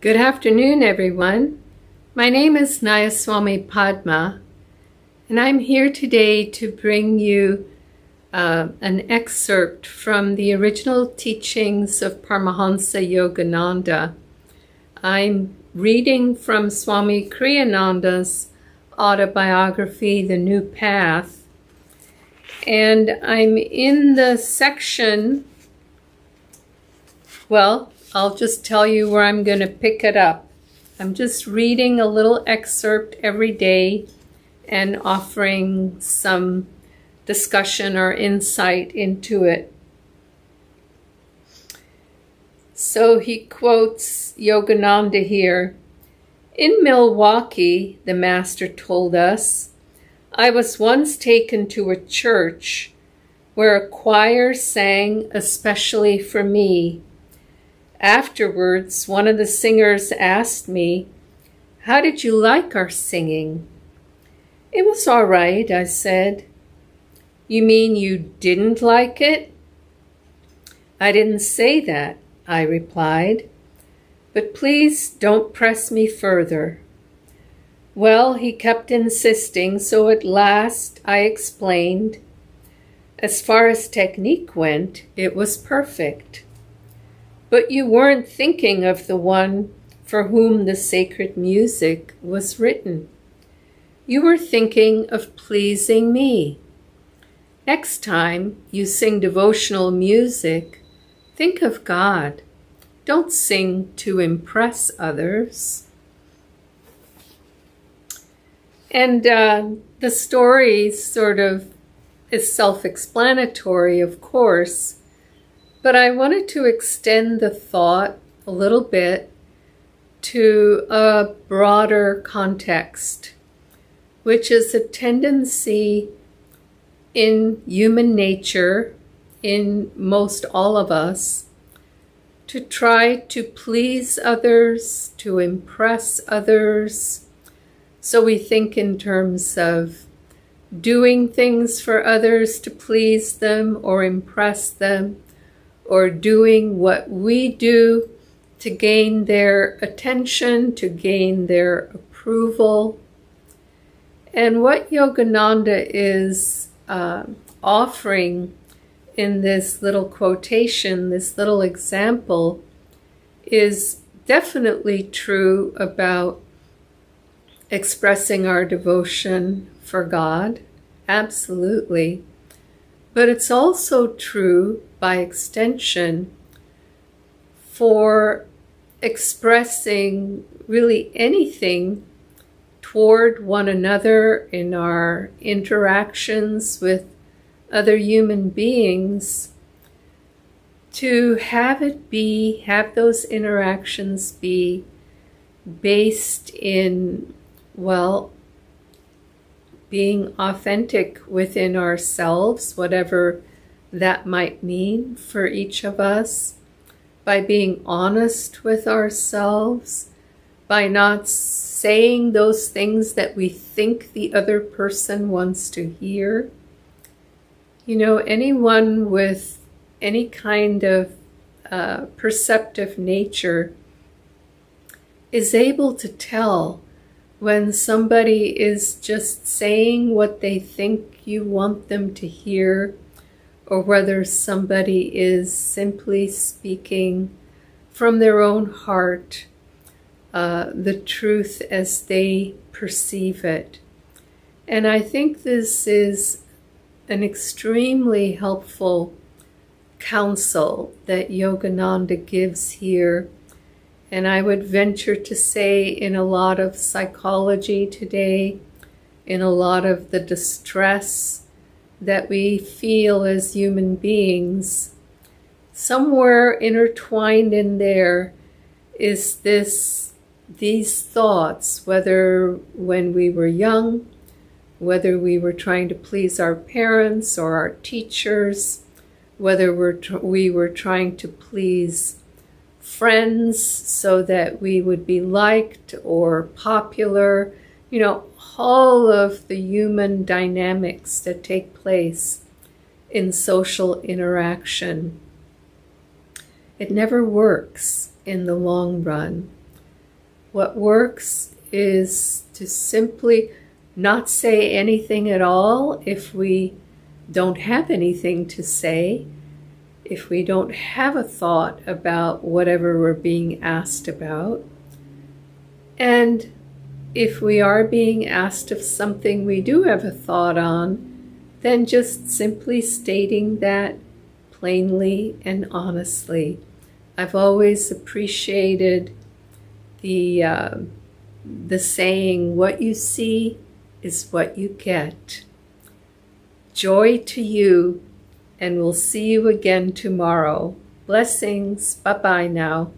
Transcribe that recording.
Good afternoon, everyone. My name is Nayaswami Padma, and I'm here today to bring you an excerpt from the original teachings of Paramahansa Yogananda. I'm reading from Swami Kriyananda's autobiography, The New Path, and I'm in the section, I'll just tell you where I'm going to pick it up. I'm just reading a little excerpt every day and offering some discussion or insight into it. So he quotes Yogananda here. In Milwaukee, the master told us, I was once taken to a church where a choir sang especially for me. Afterwards, one of the singers asked me, "How did you like our singing?" "It was all right," I said. "You mean you didn't like it?" "I didn't say that," I replied. "But please don't press me further." Well, he kept insisting, so at last I explained. As far as technique went, it was perfect. But you weren't thinking of the one for whom the sacred music was written. You were thinking of pleasing me. Next time you sing devotional music, think of God. Don't sing to impress others. And the story sort of is self-explanatory, of course. But I wanted to extend the thought a little bit to a broader context, which is a tendency in human nature, in most all of us, to try to please others, to impress others. So we think in terms of doing things for others to please them or impress them, or doing what we do to gain their attention, to gain their approval. And what Yogananda is offering in this little quotation, this little example, is definitely true about expressing our devotion for God, absolutely. But it's also true, by extension, for expressing really anything toward one another in our interactions with other human beings, to have those interactions be based in, being authentic within ourselves, whatever that might mean for each of us, by being honest with ourselves, by not saying those things that we think the other person wants to hear. You know, anyone with any kind of perceptive nature is able to tell when somebody is just saying what they think you want them to hear, or whether somebody is simply speaking from their own heart, the truth as they perceive it. And I think this is an extremely helpful counsel that Yogananda gives here. And I would venture to say in a lot of psychology today, in a lot of the distress that we feel as human beings, somewhere intertwined in there is these thoughts, whether when we were young, whether we were trying to please our parents or our teachers, whether we were trying to please friends so that we would be liked or popular, all of the human dynamics that take place in social interaction. It never works in the long run. What works is to simply not say anything at all if we don't have anything to say, if we don't have a thought about whatever we're being asked about. And if we are being asked of something we do have a thought on, then just simply stating that plainly and honestly. I've always appreciated the saying, what you see is what you get. Joy to you, and we'll see you again tomorrow. Blessings. Bye-bye now.